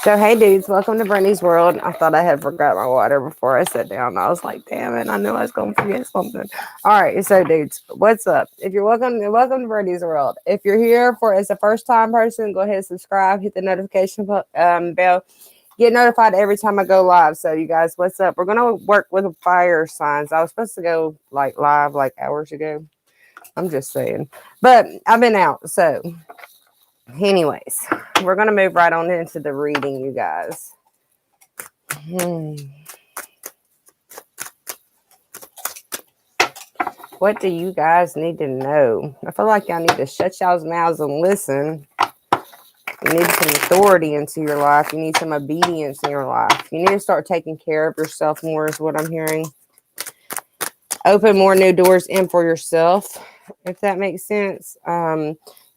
So, hey dudes, welcome to Brittany's World. I thought I had forgot my water before I sat down. I was like, damn it, I knew I was going to forget something. All right, so dudes, what's up? If you're welcome to Brittany's World. If you're here for as a first time person, go ahead and subscribe, hit the notification bell, get notified every time I go live. So, you guys, what's up? We're going to work with fire signs. I was supposed to go like live like hours ago. I'm just saying, but I've been out. So, anyways, we're going to move right on into the reading, you guys. What do you guys need to know? I feel like y'all need to shut y'all's mouths and listen. You need some authority into your life. You need some obedience in your life. You need to start taking care of yourself more is what I'm hearing. Open more new doors in for yourself, if that makes sense.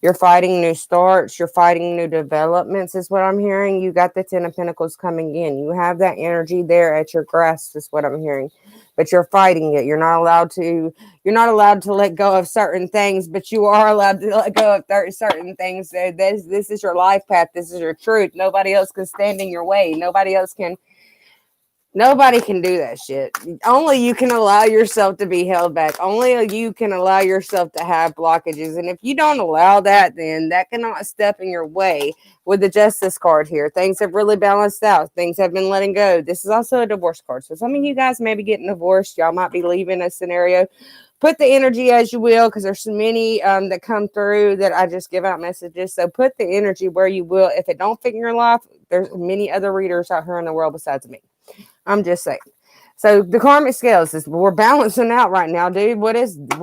You're fighting new starts. You're fighting new developments is what I'm hearing. You got the Ten of Pentacles coming in. You have that energy there at your grasp is what I'm hearing. But you're fighting it. You're not allowed to let go of certain things, but you are allowed to let go of certain things. This is your life path. This is your truth. Nobody else can stand in your way. Nobody can do that shit. Only you can allow yourself to be held back. Only you can allow yourself to have blockages. And if you don't allow that, then that cannot step in your way with the Justice card here. Things have really balanced out. Things have been letting go. This is also a divorce card. So some of you guys may be getting divorced. Y'all might be leaving a scenario. Put the energy as you will, because there's so many that come through that I just give out messages. So put the energy where you will. If it don't fit in your life, there's many other readers out here in the world besides me. I'm just saying. So the karmic scales is we're balancing out right now, dude. What is done?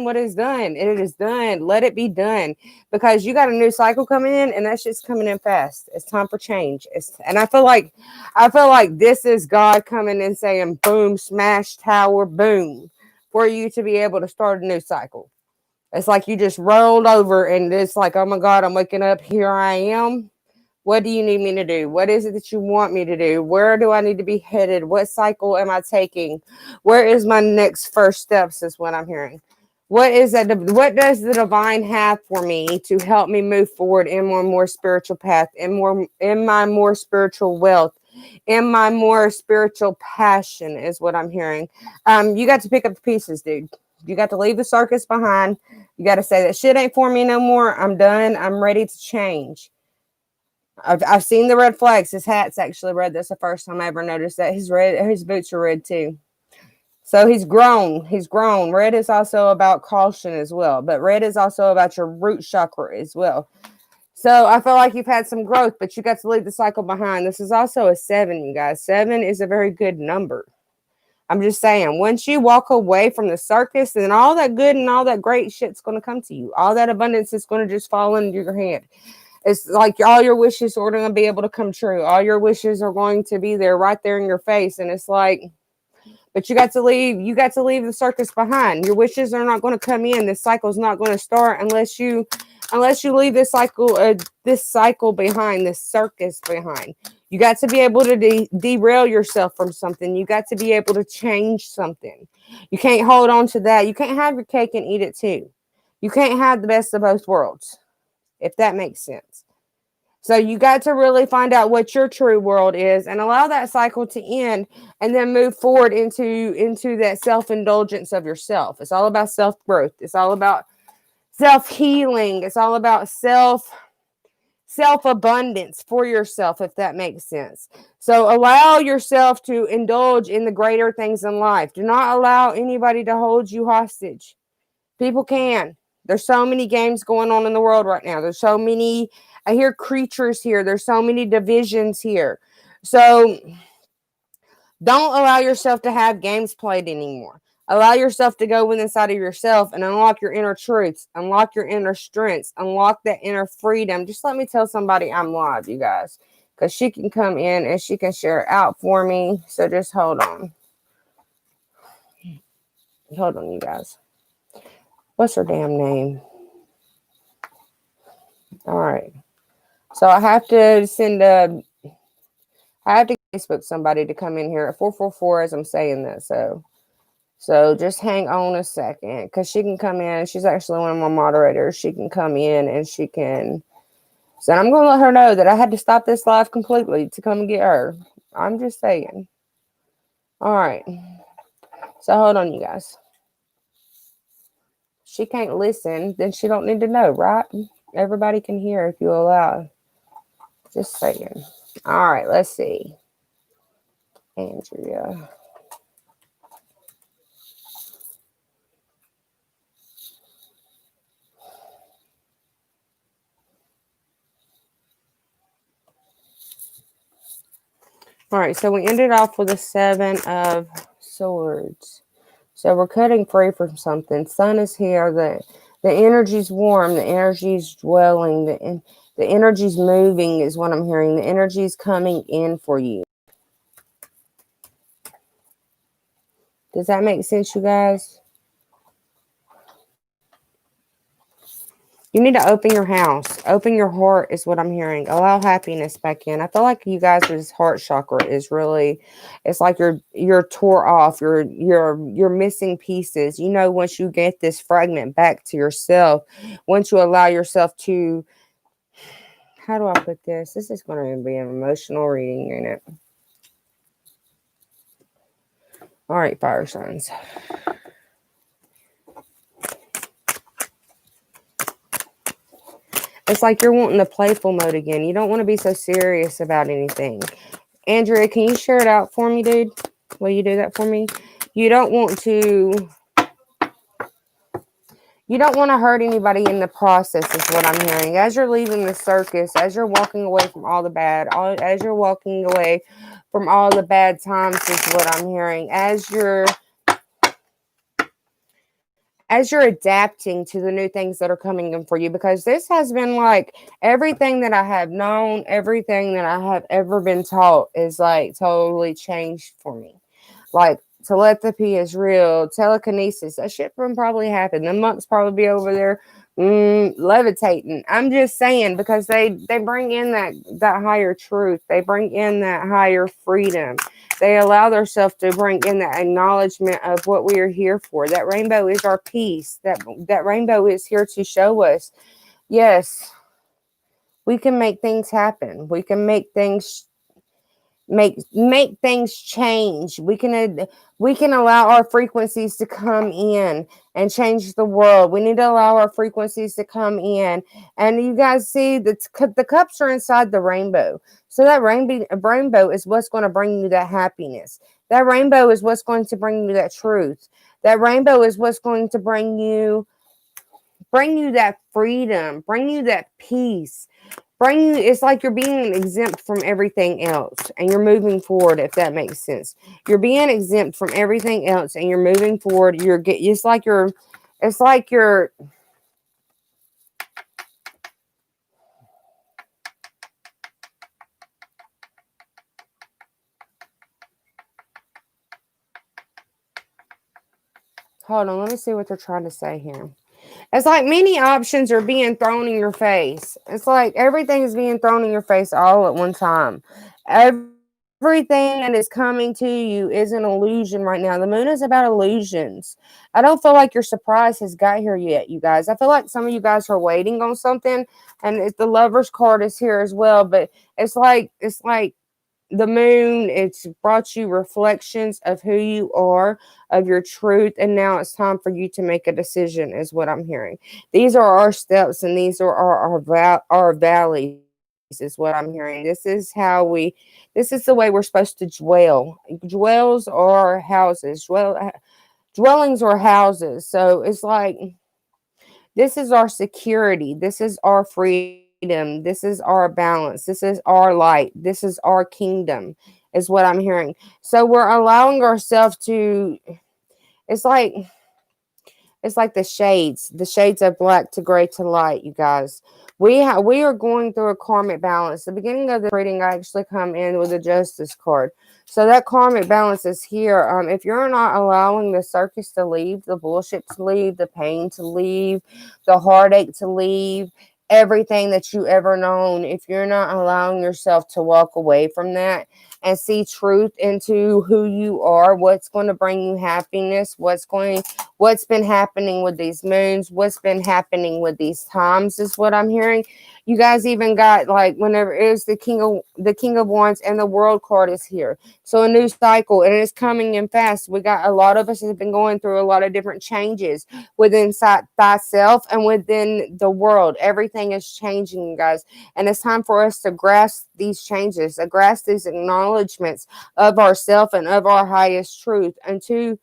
What is done? It is done. Let it be done, because you got a new cycle coming in, and that shit's coming in fast. It's time for change. And I feel like this is God coming and saying, boom, smash tower, boom, for you to be able to start a new cycle. It's like you just rolled over, and it's like, oh my God, I'm waking up. Here I am. What do you need me to do? What is it that you want me to do? Where do I need to be headed? What cycle am I taking? Where is my next first steps is what I'm hearing. What is that? What does the divine have for me to help me move forward in my more spiritual path, in my more spiritual wealth, in my more spiritual passion is what I'm hearing. You got to pick up the pieces, dude. You got to leave the circus behind. You got to say that shit ain't for me no more. I'm done. I'm ready to change. I've seen the red flags. His hat's actually red. That's the first time I ever noticed that. His boots are red too. So he's grown. He's grown. Red is also about caution as well. But red is also about your root chakra as well. So I feel like you've had some growth, but you got to leave the cycle behind. This is also a 7, you guys. 7 is a very good number. I'm just saying, once you walk away from the circus, then all that good and all that great shit's going to come to you. All that abundance is going to just fall into your hand. It's like all your wishes are going to be able to come true. All your wishes are going to be there right there in your face. And it's like, but you got to leave the circus behind. Your wishes are not going to come in. This cycle's not going to start unless you leave this cycle behind, this circus behind. You got to be able to derail yourself from something. You got to be able to change something. You can't hold on to that. You can't have your cake and eat it too. You can't have the best of both worlds, if that makes sense. So you got to really find out what your true world is and allow that cycle to end, and then move forward into that self-indulgence of yourself. It's all about self-growth. It's all about self-healing. It's all about self-abundance for yourself, if that makes sense. So allow yourself to indulge in the greater things in life. Do not allow anybody to hold you hostage. People can. There's so many games going on in the world right now. There's so many, I hear creatures here. There's so many divisions here. So don't allow yourself to have games played anymore. Allow yourself to go inside of yourself and unlock your inner truths, unlock your inner strengths, unlock that inner freedom. Just let me tell somebody I'm live, you guys, because she can come in and she can share it out for me. So just hold on. Hold on, you guys. What's her damn name? All right. So I have to Facebook somebody to come in here at 444 as I'm saying that. So just hang on a second, because she can come in. She's actually one of my moderators. She can come in and she can So I'm going to let her know that I had to stop this live completely to come get her. I'm just saying. All right. So hold on, you guys. She can't listen, then she don't need to know, right? Everybody can hear if you allow. Just saying. All right, let's see. Andrea. All right, so we ended off with a 7 of Swords. So we're cutting free from something. Sun is here. The energy's warm. The energy's dwelling. The energy's moving is what I'm hearing. The energy's coming in for you. Does that make sense, you guys? You need to open your house. Open your heart is what I'm hearing. Allow happiness back in. I feel like you guys' heart chakra is really, it's like you're tore off. You're missing pieces. You know, once you get this fragment back to yourself, once you allow yourself to, how do I put this? This is going to be an emotional reading, ain't it? All right, fire signs. It's like you're wanting the playful mode again. You don't want to be so serious about anything. Andrea, can you share it out for me, dude? Will you do that for me? You don't want to hurt anybody in the process is what I'm hearing. As you're leaving the circus, as you're walking away from all the bad, as you're walking away from all the bad times is what I'm hearing. As you're adapting to the new things that are coming in for you, because this has been like everything that I have known, everything that I have ever been taught is like totally changed for me. Like telepathy is real, telekinesis, that shit from probably happen. The monks probably be over there levitating. I'm just saying, because they bring in that higher truth. They bring in that higher freedom. They allow themselves to bring in that acknowledgement of what we are here for. That rainbow is our peace. That rainbow is here to show us, yes, we can make things happen. We can make things change. We can allow our frequencies to come in and change the world. We need to allow our frequencies to come in. And you guys see the cups are inside the rainbow. So that rainbow is what's going to bring you that happiness. That rainbow is what's going to bring you that truth. That rainbow is what's going to bring you that freedom, bring you that peace. It's like you're being exempt from everything else and you're moving forward, if that makes sense. You're being exempt from everything else and you're moving forward. It's like you're hold on, let me see what they're trying to say here. It's like many options are being thrown in your face. It's like everything is being thrown in your face all at one time. Everything that is coming to you is an illusion right now. The moon is about illusions. I don't feel like your surprise has got here yet, you guys. I feel like some of you guys are waiting on something, and the Lover's card is here as well. But it's like the moon, it's brought you reflections of who you are, of your truth, and now it's time for you to make a decision is what I'm hearing. These are our steps and these are our valleys is what I'm hearing. This is the way we're supposed to dwell. Dwells are houses. Dwellings are houses. So it's like this is our security. This is our freedom. This is our balance. This is our light. This is our kingdom, is what I'm hearing. So we're allowing ourselves to, it's like the shades of black to gray to light, you guys. We are going through a karmic balance. The beginning of the reading, I actually come in with a justice card. So that karmic balance is here. If you're not allowing the circus to leave, the bullshit to leave, the pain to leave, the heartache to leave, everything that you ever known, if you're not allowing yourself to walk away from that and see truth into who you are, what's going to bring you happiness, what's going what's been happening with these moons, what's been happening with these times is what I'm hearing. You guys even got like whenever it was the King of Wands and the World card is here. So a new cycle and it's coming in fast. We got a lot of us have been going through a lot of different changes within thyself and within the world. Everything is changing, you guys. And it's time for us to grasp these changes, to grasp these acknowledgments of ourself and of our highest truth. And to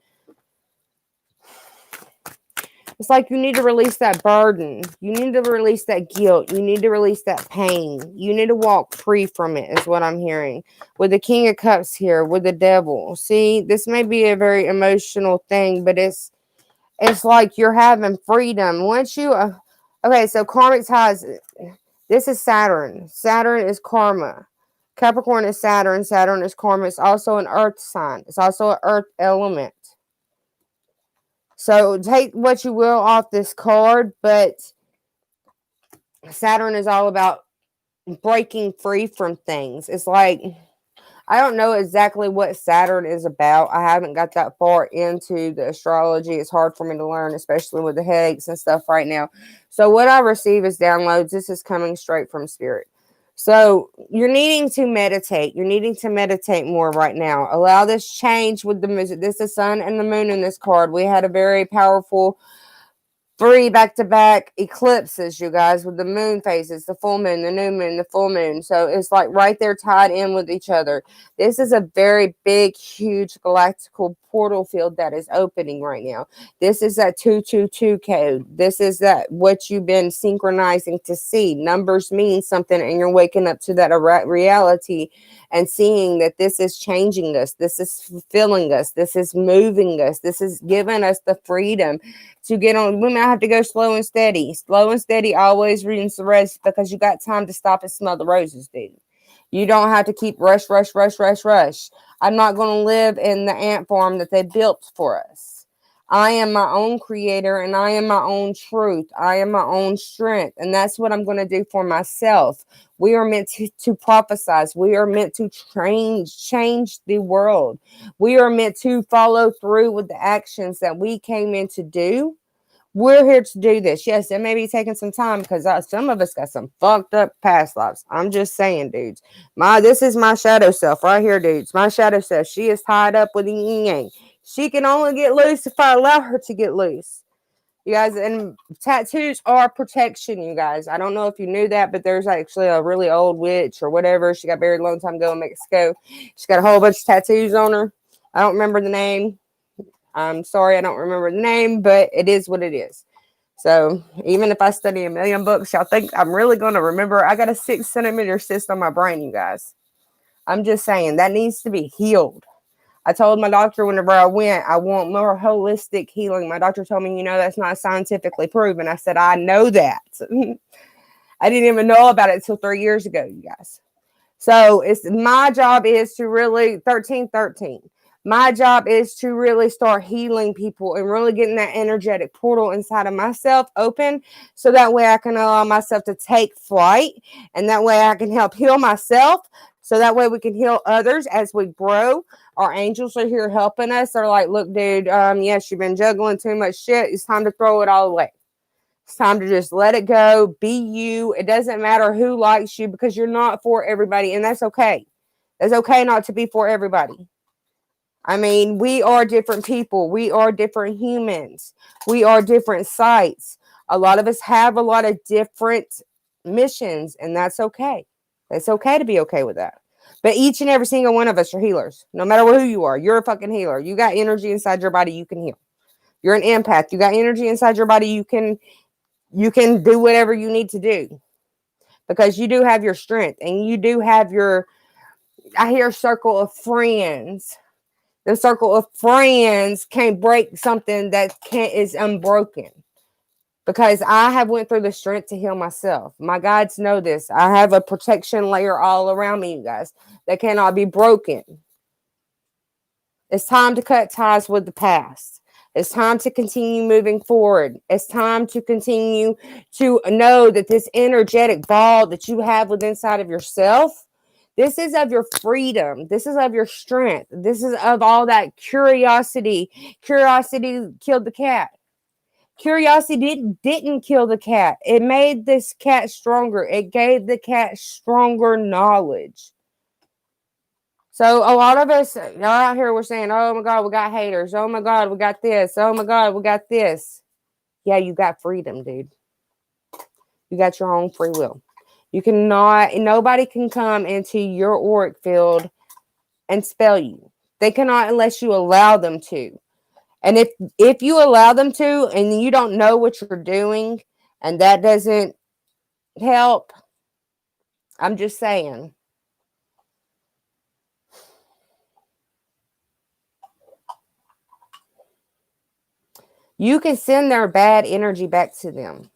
it's like you need to release that burden. You need to release that guilt. You need to release that pain. You need to walk free from it, is what I'm hearing. With the King of Cups here, with the Devil. See, this may be a very emotional thing, but it's like you're having freedom. Once you, okay, so karmic ties, this is Saturn. Saturn is karma. Capricorn is Saturn. Saturn is karma. It's also an earth sign. It's also an earth element. So take what you will off this card, but Saturn is all about breaking free from things. It's like, I don't know exactly what Saturn is about. I haven't got that far into the astrology. It's hard for me to learn, especially with the headaches and stuff right now. So what I receive is downloads. This is coming straight from spirit. So you're needing to meditate. You're needing to meditate more right now. Allow this change with the music. This is sun and the moon in this card. We had a very powerful 3 back-to-back eclipses, you guys, with the moon phases, the full moon, the new moon, the full moon. So it's like right there tied in with each other. This is a very big, huge galactical portal field that is opening right now. This is that 222 code. This is that what you've been synchronizing to see. Numbers mean something, and you're waking up to that reality and seeing that this is changing us. This is fulfilling us. This is moving us. This is giving us the freedom to get on. We might have to go slow and steady. Slow and steady always wins the race because you got time to stop and smell the roses, dude. You don't have to keep rush. I'm not going to live in the ant farm that they built for us. I am my own creator and I am my own truth. I am my own strength. And that's what I'm going to do for myself. We are meant to prophesize. We are meant to change the world. We are meant to follow through with the actions that we came in to do. We're here to do this. Yes, it may be taking some time because some of us got some fucked up past lives. I'm just saying, dudes. This is my shadow self right here, dudes. My shadow self. She is tied up with the yin yang. She can only get loose if I allow her to get loose. You guys, and tattoos are protection, you guys. I don't know if you knew that, but there's actually a really old witch or whatever. She got buried a long time ago in Mexico. She's got a whole bunch of tattoos on her. I don't remember the name. I'm sorry, I don't remember the name, but it is what it is. So even if I study a million books, y'all think I'm really going to remember? I got a 6-centimeter cyst on my brain, you guys. I'm just saying that needs to be healed. I told my doctor whenever I went, I want more holistic healing. My doctor told me, that's not scientifically proven. I said, I know that. I didn't even know about it until 3 years ago, you guys. So my job is to really 1313. My job is to really start healing people and really getting that energetic portal inside of myself open so that way I can allow myself to take flight and that way I can help heal myself so that way we can heal others as we grow. Our angels are here helping us. They're like, look, dude, yes, you've been juggling too much shit. It's time to throw it all away. It's time to just let it go. Be you. It doesn't matter who likes you because you're not for everybody, and that's okay. It's okay not to be for everybody. I mean, we are different people. We are different humans. We are different sites. A lot of us have a lot of different missions, and that's okay. It's okay to be okay with that. But each and every single one of us are healers. No matter who you are, you're a fucking healer. You got energy inside your body, you can heal. You're an empath. You got energy inside your body, you can do whatever you need to do. Because you do have your strength and you do have I hear circle of friends. The circle of friends can't break something that is unbroken. Because I have went through the strength to heal myself. My guides know this. I have a protection layer all around me, you guys, that cannot be broken. It's time to cut ties with the past. It's time to continue moving forward. It's time to continue to know that this energetic ball that you have within inside of yourself, This is of your freedom. This is of your strength. This is of all that curiosity. Curiosity killed the cat. Curiosity didn't kill the cat. It made this cat stronger. It gave the cat stronger knowledge. So a lot of us out here, we're saying, oh my God, we got haters. Oh my God, we got this. Oh my God, we got this. Yeah, you got freedom, dude. You got your own free will. You cannot, nobody can come into your auric field and spell you. They cannot unless you allow them to. And if you allow them to and you don't know what you're doing and that doesn't help, I'm just saying. You can send their bad energy back to them.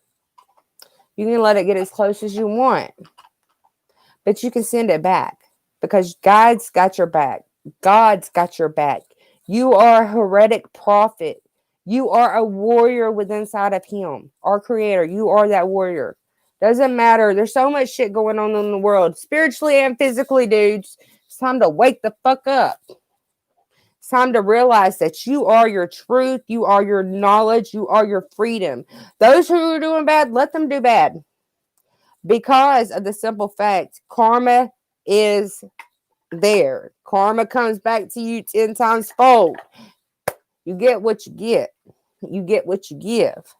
You can let it get as close as you want. But you can send it back because God's got your back. God's got your back. You are a heretic prophet. You are a warrior within inside of him. Our creator. You are that warrior. Doesn't matter. There's so much shit going on in the world, spiritually and physically, dudes. It's time to wake the fuck up. It's time to realize that you are your truth. You are your knowledge. You are your freedom. Those who are doing bad, let them do bad. Because of the simple fact, karma is there. Karma comes back to you 10 times fold. You get what you get. You get what you give.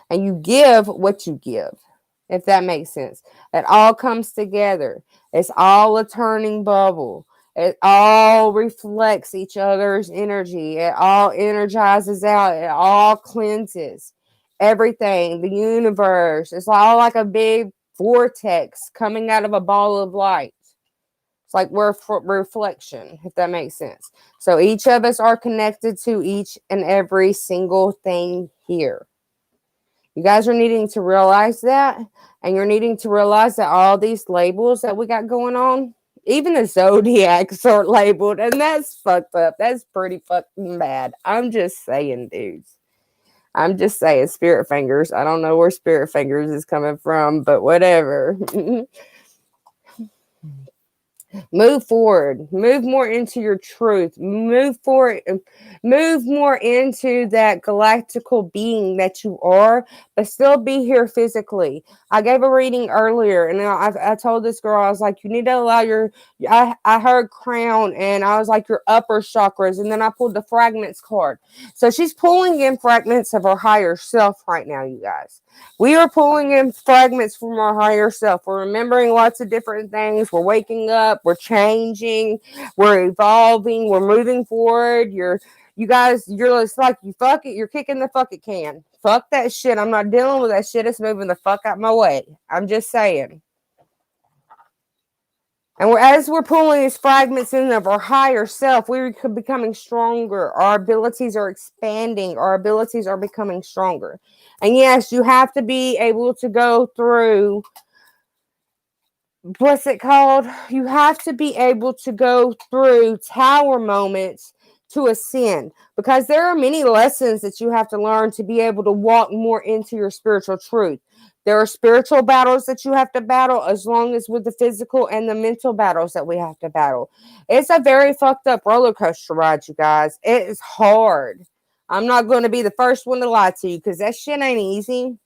And you give what you give. If that makes sense. It all comes together. It's all a turning bubble. It all reflects each other's energy. It all energizes out. It all cleanses everything. The universe. It's all like a big vortex coming out of a ball of light. It's like we're reflection, if that makes sense. So each of us are connected to each and every single thing here. You guys are needing to realize that. And you're needing to realize that all these labels that we got going on, even the zodiacs are labeled. And that's fucked up. That's pretty fucking bad. I'm just saying, dudes. I'm just saying, spirit fingers. I don't know where spirit fingers is coming from, but whatever. Move forward. Move more into your truth. Move forward. Move more into that galactical being that you are, but still be here physically. I gave a reading earlier, and I told this girl, I was like, you need to allow your, I heard crown, and I was like, your upper chakras, and then I pulled the fragments card. So she's pulling in fragments of her higher self right now, you guys. We are pulling in fragments from our higher self. We're remembering lots of different things. We're waking up. We're changing. We're evolving. We're moving forward. You guys, you're just like, you fuck it. You're kicking the fuck it can. Fuck that shit. I'm not dealing with that shit. It's moving the fuck out my way. I'm just saying. And as we're pulling these fragments in of our higher self, we're becoming stronger. Our abilities are expanding. Our abilities are becoming stronger. And yes, you have to be able to go through, what's it called? You have to be able to go through tower moments to ascend. Because there are many lessons that you have to learn to be able to walk more into your spiritual truth. There are spiritual battles that you have to battle as long as with the physical and the mental battles that we have to battle. It's a very fucked up roller coaster ride, you guys. It is hard. I'm not going to be the first one to lie to you because that shit ain't easy.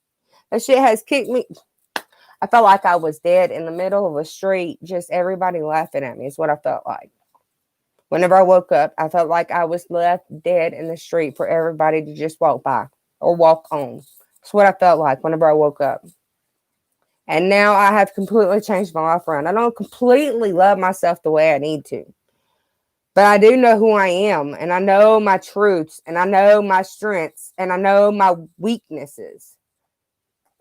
That shit has kicked me. I felt like I was dead in the middle of a street, just everybody laughing at me is what I felt like. Whenever I woke up, I felt like I was left dead in the street for everybody to just walk by or walk on. That's what I felt like whenever I woke up. And now I have completely changed my life around. I don't completely love myself the way I need to. But I do know who I am. And I know my truths. And I know my strengths. And I know my weaknesses.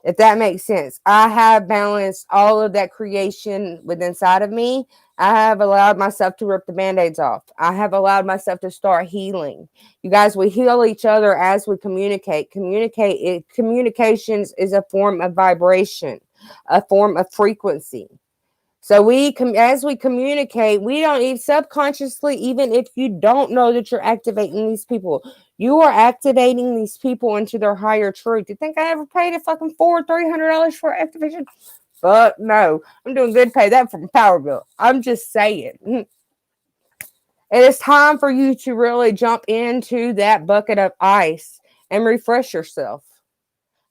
If that makes sense. I have balanced all of that creation within inside of me. I have allowed myself to rip the band-aids off. I have allowed myself to start healing. You guys, we heal each other as we communicate. Communications is a form of vibration, a form of frequency. So as we communicate, we don't even subconsciously, even if you don't know that you're activating these people, you are activating these people into their higher truth. You think I ever paid a fucking $300 for activation? fuck no. I'm doing good to pay that from power bill. I'm just saying. It is time for you to really jump into that bucket of ice and refresh yourself.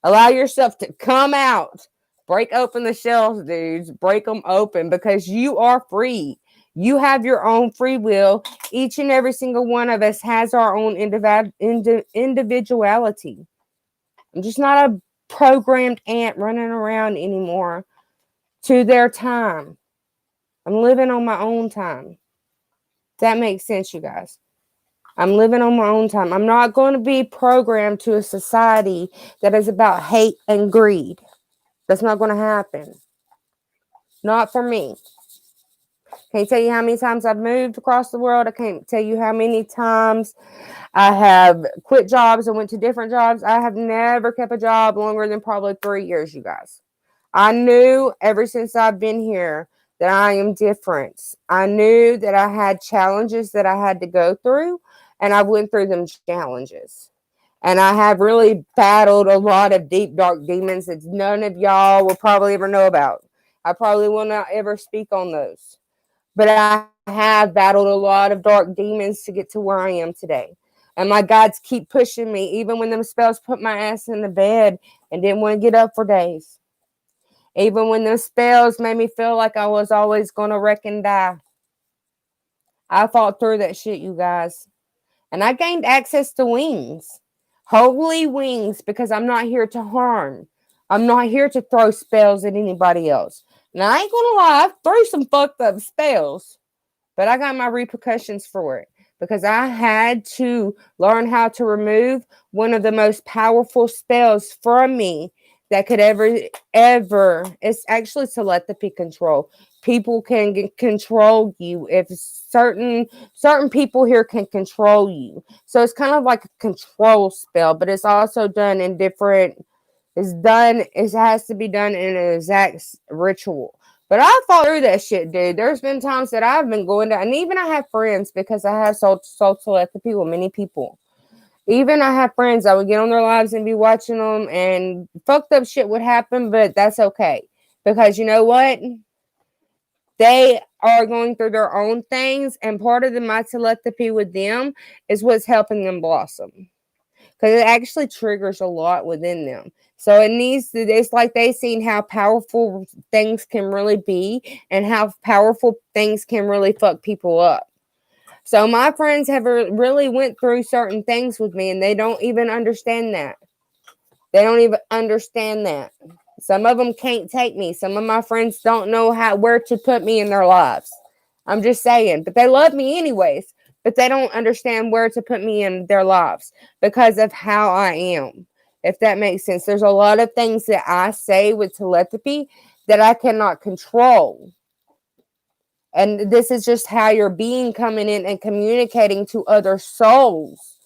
Allow yourself to come out. Break open the shells, dudes. Break them open because you are free. You have your own free will. Each and every single one of us has our own individuality. I'm just not a programmed ant running around anymore to their time. I'm living on my own time. That makes sense, you guys. I'm living on my own time. I'm not going to be programmed to a society that is about hate and greed. That's not going to happen. Not for me. Can't tell you how many times I've moved across the world. I can't tell you how many times I have quit jobs and went to different jobs. I have never kept a job longer than probably 3 years, you guys. I knew ever since I've been here that I am different. I knew that I had challenges that I had to go through, and I went through them challenges. And I have really battled a lot of deep, dark demons that none of y'all will probably ever know about. I probably will not ever speak on those. But I have battled a lot of dark demons to get to where I am today. And my guides keep pushing me, even when them spells put my ass in the bed and didn't want to get up for days. Even when those spells made me feel like I was always going to wreck and die. I fought through that shit, you guys. And I gained access to wings. Holy wings, because I'm not here to harm. I'm not here to throw spells at anybody else. And I ain't going to lie, I threw some fucked up spells. But I got my repercussions for it. Because I had to learn how to remove one of the most powerful spells from me that could ever, it's actually telepathy control. People can control you if certain people here can control you. So it's kind of like a control spell, but it's also done in different, it has to be done in an exact ritual. But I fought through that shit, dude. There's been times that I've been going down, and even I have friends because I have soul telepathy with many people. Even I have friends, I would get on their lives and be watching them, and fucked up shit would happen, but that's okay. Because you know what? They are going through their own things, and part of my telepathy with them is what's helping them blossom. Because it actually triggers a lot within them. So it's like they've seen how powerful things can really be and how powerful things can really fuck people up. So my friends have really went through certain things with me, and they don't even understand that. They don't even understand that. Some of them can't take me. Some of my friends don't know where to put me in their lives. I'm just saying. But they love me anyways. But they don't understand where to put me in their lives because of how I am. If that makes sense. There's a lot of things that I say with telepathy that I cannot control. And this is just how you're being coming in and communicating to other souls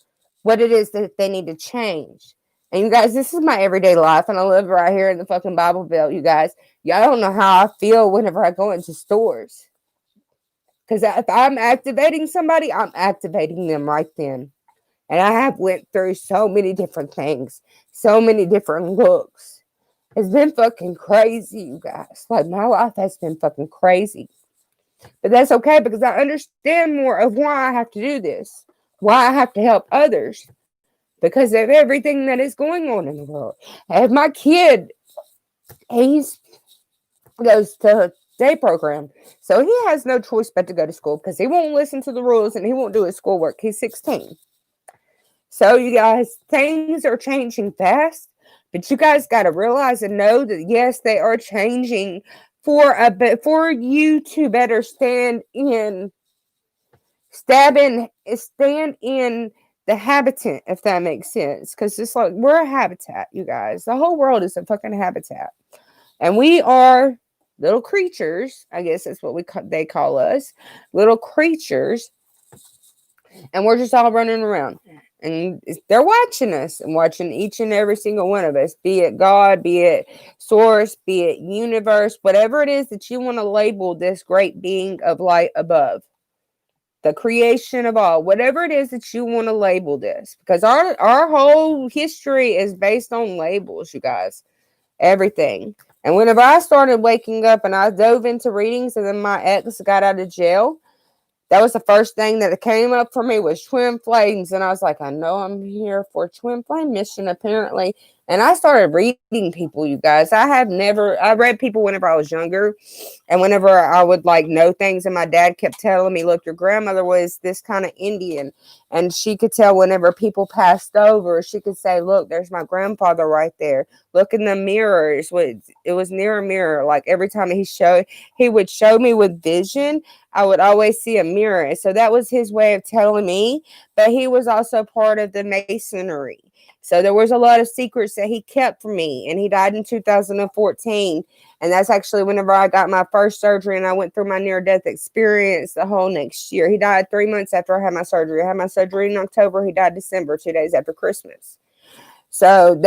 what it is that they need to change. And you guys, this is my everyday life, and I live right here in the fucking Bible Belt, you guys. Y'all don't know how I feel whenever I go into stores. Because if I'm activating somebody, I'm activating them right then. And I have went through so many different things, so many different looks. It's been fucking crazy, you guys. Like, my life has been fucking crazy. But that's okay because I understand more of why I have to do this, why I have to help others because of everything that is going on in the world. And my kid, he goes to day program, so he has no choice but to go to school because he won't listen to the rules and he won't do his schoolwork. He's 16. So you guys, things are changing fast, but you guys got to realize and know that yes, they are changing for you to better stand in the habitat, if that makes sense. Because it's like we're a habitat, you guys. The whole world is a fucking habitat, and we are little creatures. I guess that's what they call us, little creatures, and we're just all running around. And they're watching us and watching each and every single one of us, be it God, be it source, be it universe, whatever it is that you want to label this great being of light above, the creation of all, whatever it is that you want to label this, because our whole history is based on labels, you guys. Everything. And whenever I started waking up and I dove into readings, and then my ex got out of jail, that was the first thing that came up for me was twin flames. And I was like, I know I'm here for twin flame mission, apparently. And I started reading people, you guys. I read people whenever I was younger. And whenever I would like know things, and my dad kept telling me, look, your grandmother was this kind of Indian. And she could tell whenever people passed over, she could say, look, there's my grandfather right there. Look in the mirror. It was near a mirror. Like every time he would show me with vision, I would always see a mirror. And so that was his way of telling me. But he was also part of the masonry. So there was a lot of secrets that he kept from me. And he died in 2014. And that's actually whenever I got my first surgery and I went through my near-death experience the whole next year. He died 3 months after I had my surgery. I had my surgery in October. He died December, 2 days after Christmas. So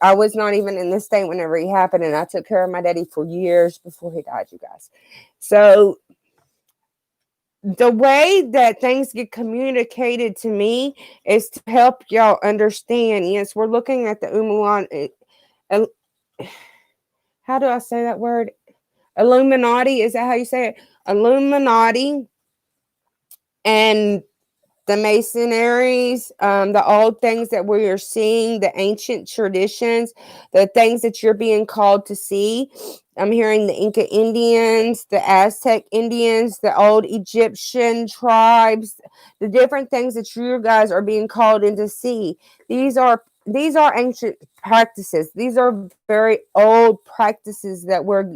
I was not even in this state whenever he happened. And I took care of my daddy for years before he died, you guys. So the way that things get communicated to me is to help y'all understand. Yes, we're looking at the Umulan. How do I say that word? Illuminati. Is that how you say it? Illuminati and the Masonaries, the old things that we are seeing, the ancient traditions, the things that you're being called to see. I'm hearing the Inca Indians, the Aztec Indians, the old Egyptian tribes, the different things that you guys are being called in to see. These are ancient practices. These are very old practices that we're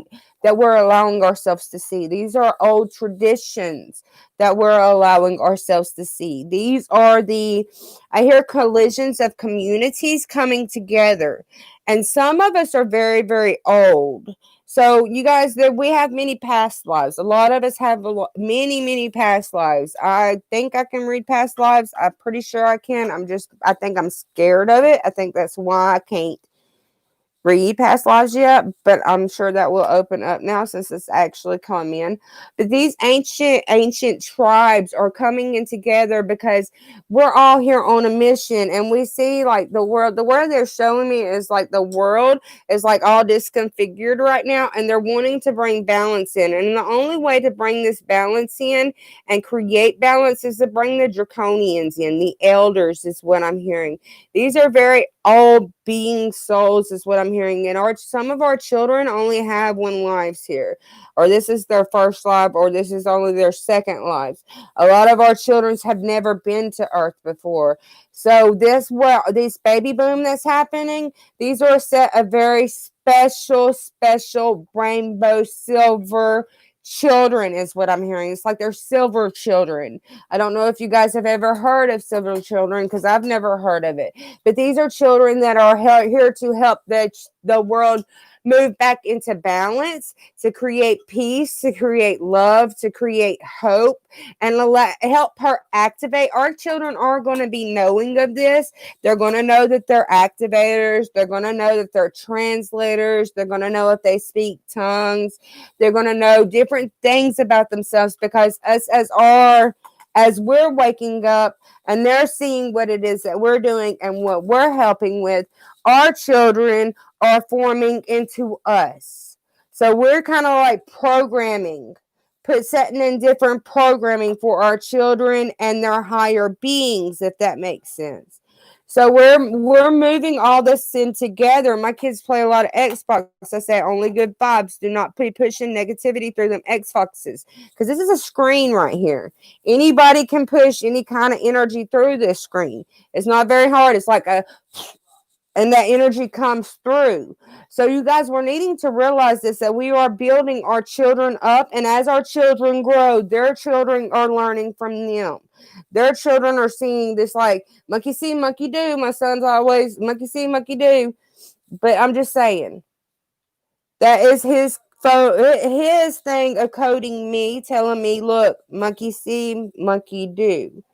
allowing ourselves to see. These are old traditions that we're allowing ourselves to see. These are I hear collisions of communities coming together. And some of us are very, very old. So you guys, we have many past lives. A lot of us have many, many past lives. I think I can read past lives. I'm pretty sure I can. I think I'm scared of it. I think that's why I can't read past lives yet, but I'm sure that will open up now since it's actually come in. But these ancient tribes are coming in together because we're all here on a mission, and we see like the world they're showing me is like the world is like all disconfigured right now, and they're wanting to bring balance in. And the only way to bring this balance in and create balance is to bring the draconians in, the elders is what I'm hearing. These are very old being souls is what I'm hearing. And some of our children only have one lives here, or this is their first life, or this is only their second life. A lot of our children have never been to Earth before. So this baby boom that's happening, these are a set of very special rainbow silver children is what I'm hearing. It's like they're silver children. I don't know if you guys have ever heard of silver children because I've never heard of it. But these are children that are here to help the world move back into balance, to create peace, to create love, to create hope, and help her activate. Our children are going to be knowing of this. They're going to know that they're activators. They're going to know that they're translators. They're going to know if they speak tongues. They're going to know different things about themselves because as we're waking up and they're seeing what it is that we're doing and what we're helping with, our children are forming into us. So we're kind of like setting in different programming for our children and their higher beings, if that makes sense. So we're moving all this in together. My kids play a lot of Xbox. I say only good vibes. Do not be pushing negativity through them Xboxes because this is a screen right here. Anybody can push any kind of energy through this screen. It's not very hard. It's like and that energy comes through. So you guys, we're needing to realize this, that we are building our children up, and as our children grow, their children are learning from them. Their children are seeing this like monkey see, monkey do. My son's always monkey see, monkey do. But I'm just saying that is his thing of coding me, telling me, look, monkey see, monkey do.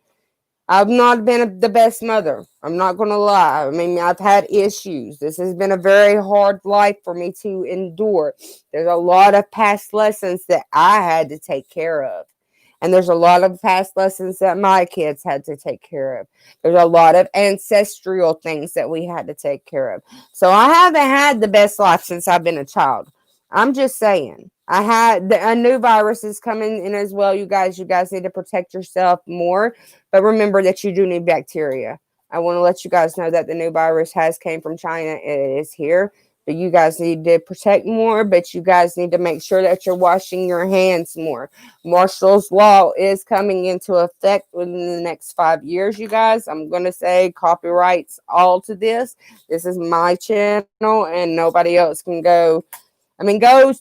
I've not been the best mother. I'm not going to lie. I mean, I've had issues. This has been a very hard life for me to endure. There's a lot of past lessons that I had to take care of. And there's a lot of past lessons that my kids had to take care of. There's a lot of ancestral things that we had to take care of. So I haven't had the best life since I've been a child. I'm just saying. I had a new virus is coming in as well, you guys. You guys need to protect yourself more. But remember that you do need bacteria. I want to let you guys know that the new virus has came from China. It is here. But you guys need to protect more. But you guys need to make sure that you're washing your hands more. Marshall's Law is coming into effect within the next 5 years, you guys. I'm going to say copyrights all to this. This is my channel, and nobody else can go. I mean, go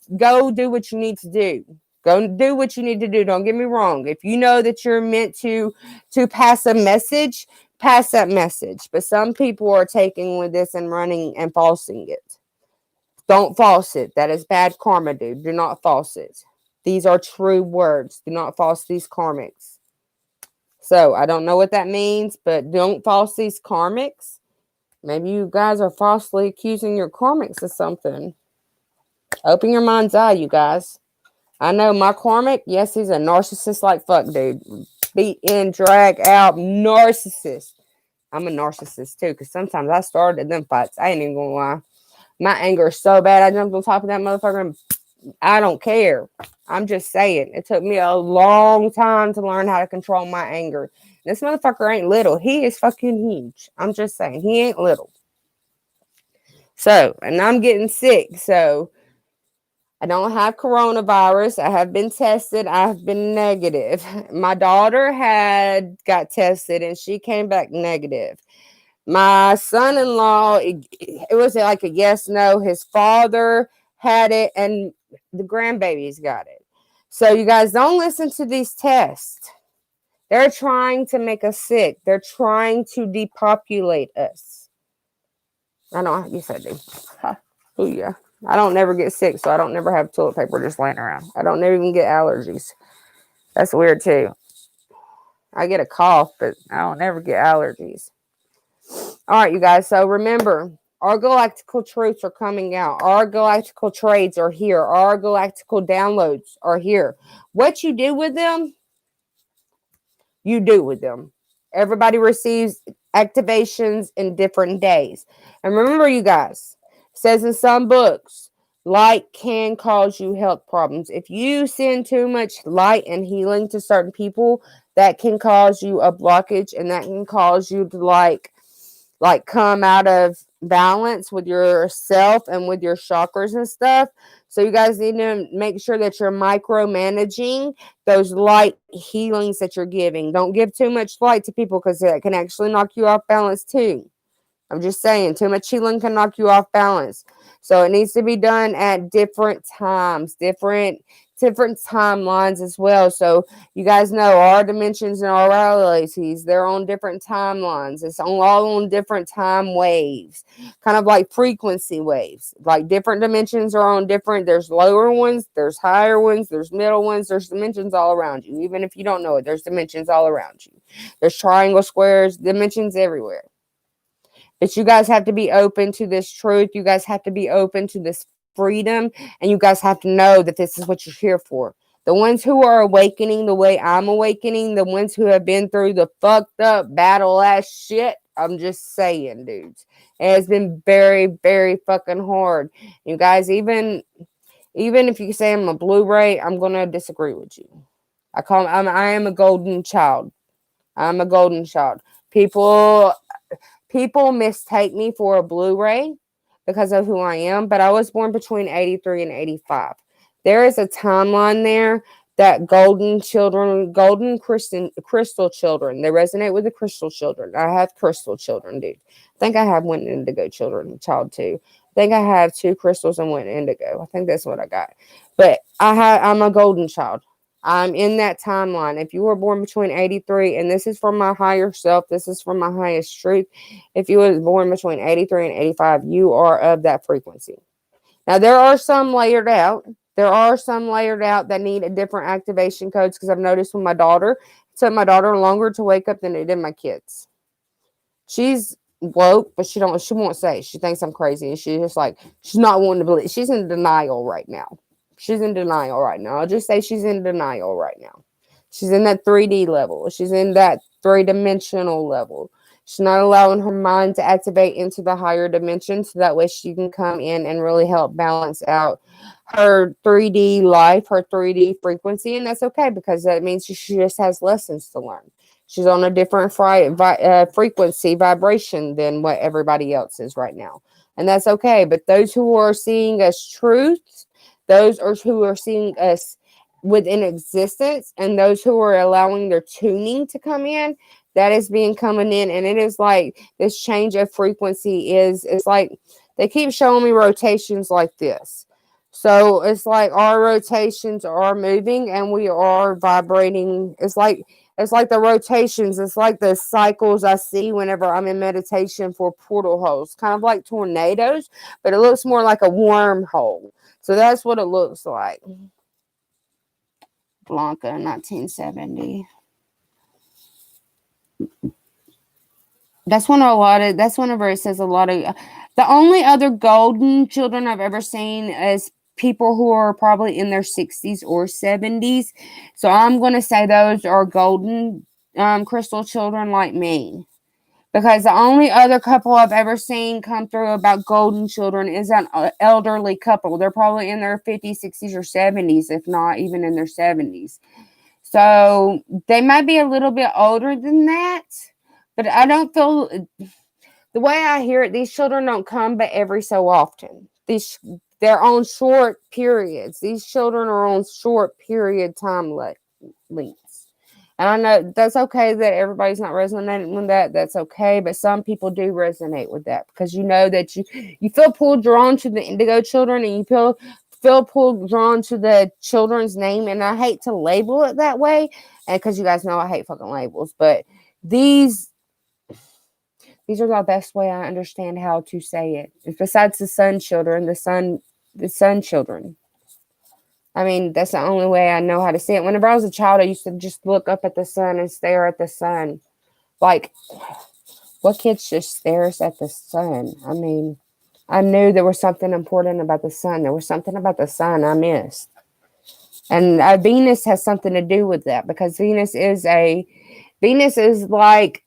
do what you need to do. Go do what you need to do. Don't get me wrong. If you know that you're meant to pass a message, pass that message. But some people are taking with this and running and falsing it. Don't false it. That is bad karma, dude. Do not false it. These are true words. Do not false these karmics. So I don't know what that means, but don't false these karmics. Maybe you guys are falsely accusing your karmics of something. Open your mind's eye, you guys. I know my karmic, yes, he's a narcissist like fuck, dude. Beat in, drag out, narcissist. I'm a narcissist too, because sometimes I started them fights. I ain't even gonna lie. My anger is so bad. I jumped on top of that motherfucker and I don't care. I'm just saying. It took me a long time to learn how to control my anger. This motherfucker ain't little. He is fucking huge. I'm just saying. He ain't little. So, and I'm getting sick. So, I don't have coronavirus. I have been tested. I've been negative. My daughter got tested and she came back negative. My son-in-law, it was like a yes, no. His father had it and the grandbabies got it. So you guys don't listen to these tests. They're trying to make us sick. They're trying to depopulate us. I know you said it. Oh yeah. I don't never get sick, so I don't never have toilet paper just laying around. I don't never even get allergies. That's weird too. I get a cough, but I don't never get allergies. All right, you guys. So remember, our galactical truths are coming out. Our galactical trades are here. Our galactical downloads are here. What you do with them, you do with them. Everybody receives activations in different days. And remember, you guys, it says in some books, light can cause you health problems. If you send too much light and healing to certain people, that can cause you a blockage and that can cause you to like come out of balance with yourself and with your chakras and stuff. So you guys need to make sure that you're micromanaging those light healings that you're giving. Don't give too much light to people because that can actually knock you off balance too. I'm just saying, too much healing can knock you off balance. So it needs to be done at different times, different timelines as well. So you guys know our dimensions and our realities, they're on different timelines. It's all on different time waves, kind of like frequency waves. Like different dimensions are on different, there's lower ones, there's higher ones, there's middle ones, there's dimensions all around you. Even if you don't know it, there's dimensions all around you. There's triangle squares, dimensions everywhere. But you guys have to be open to this truth. You guys have to be open to this freedom. And you guys have to know that this is what you're here for. The ones who are awakening the way I'm awakening, the ones who have been through the fucked up battle ass shit. I'm just saying, dudes. It has been very, very fucking hard. You guys, even if you say I'm a Blu-ray, I'm gonna disagree with you. I am a golden child. I'm a golden child. People mistake me for a Blu-ray because of who I am, but I was born between 83 and 85. There is a timeline there that golden crystal children, they resonate with the crystal children. I have crystal children, dude. I think I have one indigo child too. I think I have 2 crystals and 1 indigo. I think that's what I got. But I'm a golden child. I'm in that timeline. If you were born between 83, and this is from my higher self, this is from my highest truth. If you were born between 83 and 85, you are of that frequency. Now, there are some layered out. There are some layered out that need a different activation codes because I've noticed with my daughter, it took my daughter longer to wake up than it did my kids. She's woke, but she won't say. She thinks I'm crazy. And she's just like, she's not wanting to believe. She's in denial right now. She's in denial right now. I'll just say she's in denial right now. She's in that 3D level. She's in that 3-dimensional level. She's not allowing her mind to activate into the higher dimension so that way she can come in and really help balance out her 3D life, her 3D frequency. And that's okay because that means she just has lessons to learn. She's on a different frequency, vibration than what everybody else is right now. And that's okay. But those who are seeing us truth, those are who are seeing us within existence, and those who are allowing their tuning to come in, that is being coming in. And it is like this change of frequency it's like they keep showing me rotations like this. So it's like our rotations are moving and we are vibrating. It's like the rotations, it's like the cycles I see whenever I'm in meditation for portal holes, kind of like tornadoes, but it looks more like a wormhole. So that's what it looks like. Blanca, 1970. That's whenever it says a lot of, the only other golden children I've ever seen is people who are probably in their 60s or 70s. So I'm going to say those are golden crystal children like me. Because the only other couple I've ever seen come through about golden children is an elderly couple. They're probably in their 50s, 60s, or 70s, if not even in their 70s. So they might be a little bit older than that. But I don't feel, the way I hear it, these children don't come but every so often. They're on short periods. These children are on short period time lengths. And I know that's okay that everybody's not resonating with that. That's okay. But some people do resonate with that because you know that you feel pulled drawn to the indigo children, and you feel pulled drawn to the children's name. And I hate to label it that way, and because you guys know I hate fucking labels, but these are the best way I understand how to say it. Besides the sun children, the sun children. I mean, that's the only way I know how to say it. Whenever I was a child, I used to just look up at the sun and stare at the sun. Like, what kids just stares at the sun? I mean, I knew there was something important about the sun. There was something about the sun I missed. And Venus has something to do with that because Venus is like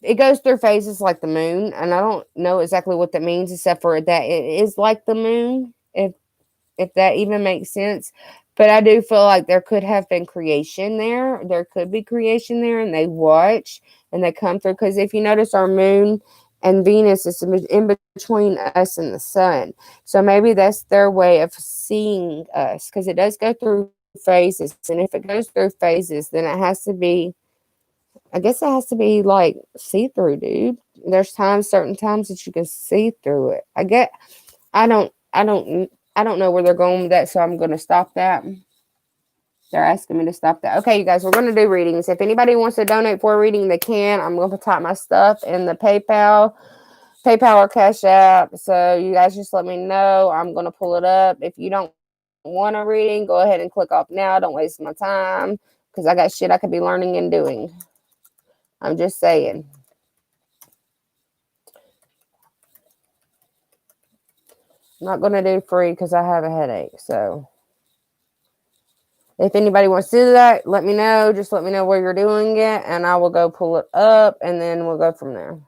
it goes through phases like the moon, and I don't know exactly what that means except for that it is like the moon, if that even makes sense. But I do feel like there could have been creation there. There could be creation there, and they watch and they come through. Because if you notice, our moon and Venus is in between us and the sun. So maybe that's their way of seeing us, because it does go through phases. And if it goes through phases, then it has to be, I guess it has to be like see-through, dude. There's certain times that you can see through it. I don't know where they're going with that, so I'm going to stop that. They're asking me to stop that. Okay, you guys, we're going to do readings. If anybody wants to donate for a reading, they can. I'm going to type my stuff in the PayPal or Cash App. So you guys just let me know. I'm going to pull it up. If you don't want a reading, go ahead and click off now. Don't waste my time because I got shit I could be learning and doing. I'm just saying. I'm not going to do free because I have a headache. So if anybody wants to do that, let me know. Just let me know where you're doing it, and I will go pull it up, and then we'll go from there.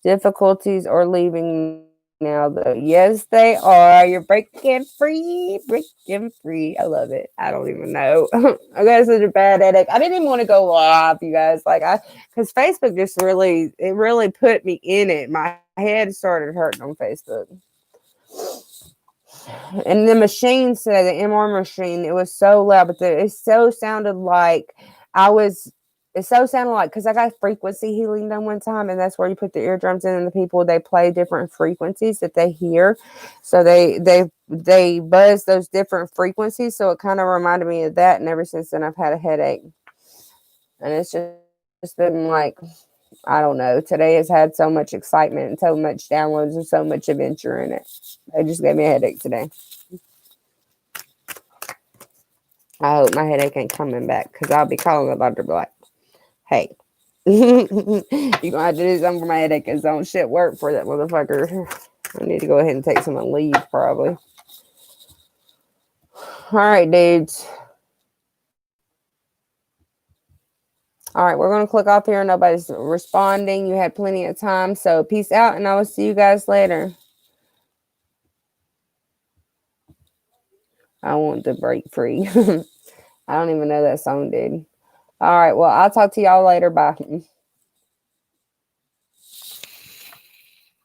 Difficulties are leaving now, though. Yes, they are. You're breaking free. Breaking free. I love it. I don't even know. I got such a bad headache. I didn't even want to go live, you guys. Because Facebook just really put me in it. My head started hurting on Facebook. And the machine said, the MR machine, it was so loud, but it so sounded like because I got frequency healing done one time, and that's where you put the eardrums in, and the people, they play different frequencies that they hear. So they buzz those different frequencies. So it kind of reminded me of that. And ever since then, I've had a headache. And it's just been like, I don't know. Today has had so much excitement and so much downloads and so much adventure in it. It just gave me a headache today. I hope my headache ain't coming back, because I'll be calling the doctor, be like, hey, you're going to have to do something for my headache, because don't shit work for that motherfucker. I need to go ahead and take some leave, probably. All right, dudes. All right, we're going to click off here. Nobody's responding. You had plenty of time. So peace out, and I will see you guys later. I want to break free. I don't even know that song, dude. All right, well, I'll talk to y'all later. Bye.